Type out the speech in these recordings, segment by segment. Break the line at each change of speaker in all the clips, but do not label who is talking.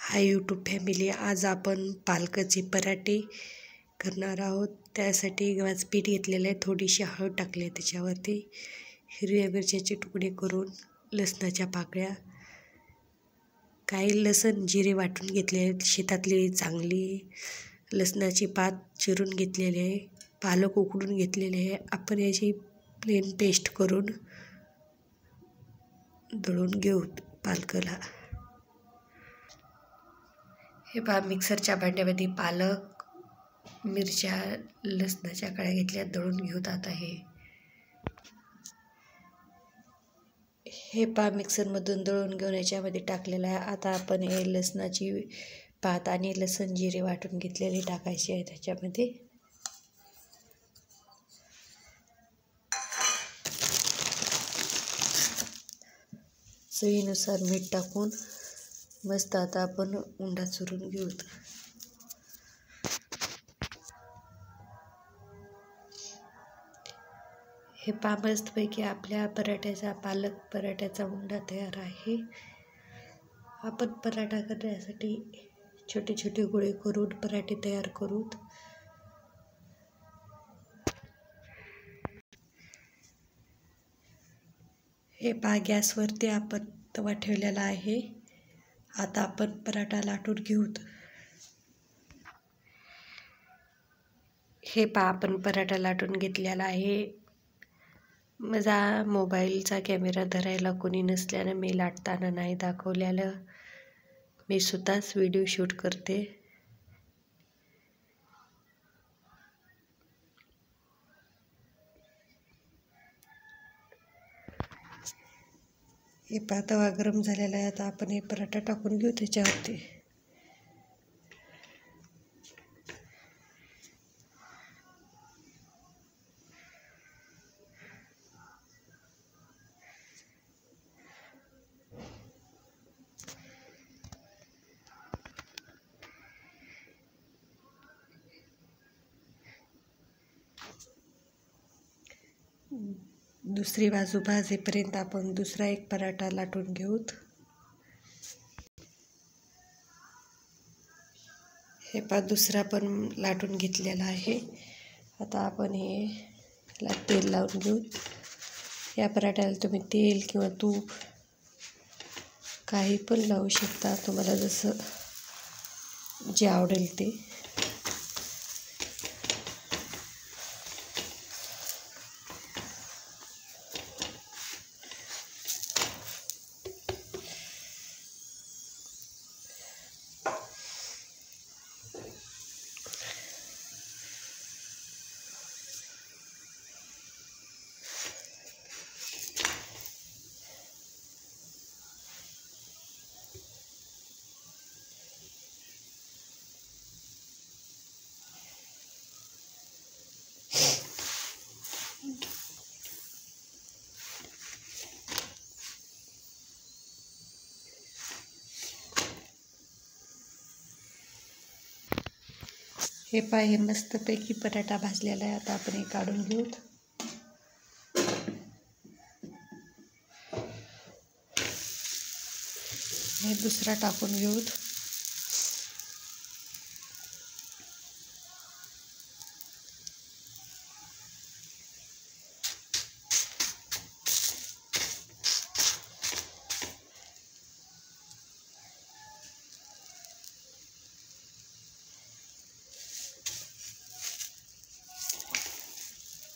Hi YouTube family, आज आपण पालकाचे पराठे करणार आहोत. त्यासाठी गव्हाचं पीठ घेतलेलं आहे, थोडीशी हळद टाकली आहे, त्याच्यावरती हिरव्या मिरच्याचे तुकडे करून लसणाच्या पाकळ्या, काही लसण जिरे वाटून घेतले आहेत, शेतातली चांगली लसणाची पात चिरून घेतलेली आहे, पालक उकडून घेतलेले आहे. आपण याची प्लेन पेस्ट करून दळून घेऊ पालकाला. हे पहा, मिक्सरच्या भांड्यामध्ये पालक, मिरच्या, लसणाच्या कळ्या घेतल्या, दळून घेऊत. आता हे पहा, मिक्सरमधून दळून घेऊन याच्यामध्ये टाकलेलं आहे. आता आपण हे लसणाची पात आणि लसण जिरे वाटून घेतलेले टाकायचे आहे त्याच्यामध्ये. चवीनुसार मीठ टाकून मस्त आता आपण उंडा चुरून घेऊत. हे पहा, मस्तपैकी आपल्या पालक पराठ्याचा उंडा तयार आहे. आपण पराठा करण्यासाठी छोटे छोटे गोळे करून पराठे तयार करूत. हे पहा, गॅसवरती आपण तवा ठेवलेला आहे. आता आपण पराठा लाटून घेऊत. हे पहा, आपण पराठा लाटून घेतलेला आहे. माझा मोबाईलचा कॅमेरा धरायला कोणी नसल्यानं मी लाटताना नाही दाखवलेलं. मी स्वतःच व्हिडिओ शूट करते. हे पहा, तवा गरम झालेला आहे. आता आपण हे पराठा टाकून घेऊ त्याच्यावरती. दुसरी बाजू भाजेपर्यंत आपण दुसरा एक पराठा लाटून घेऊत. हे पहा, दुसरा पण लाटून घेतलेला आहे. आता आपण ह्याला तेल लावून घेऊ. या पराठ्याला तुम्ही तेल किंवा तूप काही पण लावू शकता, तुम्हाला जसं जे आवडेल ते. हे पहा, हे मस्तपैकी पराठा भाजलेला आहे. आता आपण हे काढून घेऊत. हे दुसरा टाकून घेऊत.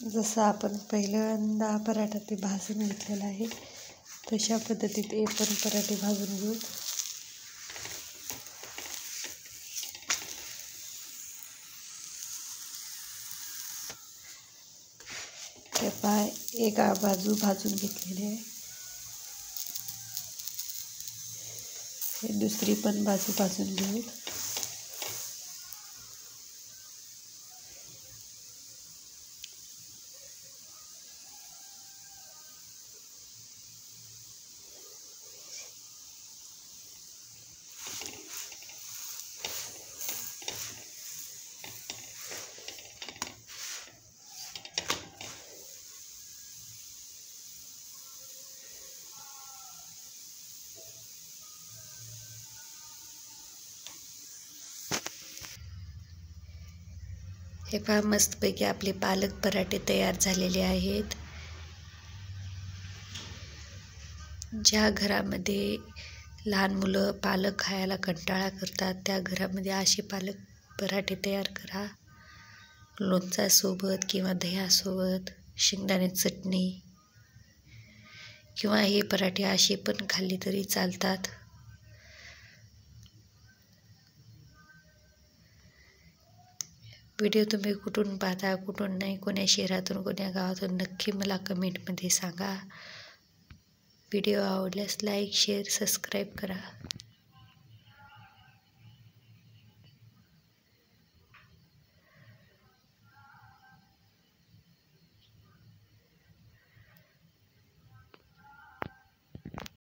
जसं आपण पहिल्यांदा पराठा ते भाजून घेतलेला आहे, तशा पद्धतीत हे पण पराठे भाजून घेऊ. हे पहा, एक बाजू भाजून घेतलेली आहे. हे दुसरी पण बाजू भाजून घेऊ. हे पहा मस्तपैकी आपले पालक पराठे तयार झालेले आहेत. ज्या घरामध्ये लहान मुलं पालक खायला कंटाळा करतात त्या घरामध्ये असे पालक पराठे तयार करा. लोणच्यासोबत किंवा दह्यासोबत, शेंगदाणे चटणी किंवा हे पराठे असे पण खाल्ले तरी चालतात. व्हिडिओ तुम्ही कुठून पाहता, कुठून नाही, कोण्या शहरातून, कोण्या गावातून, नक्की मला कमेंटमध्ये सांगा. व्हिडिओ आवडल्यास लाईक, शेअर, सबस्क्राईब करा.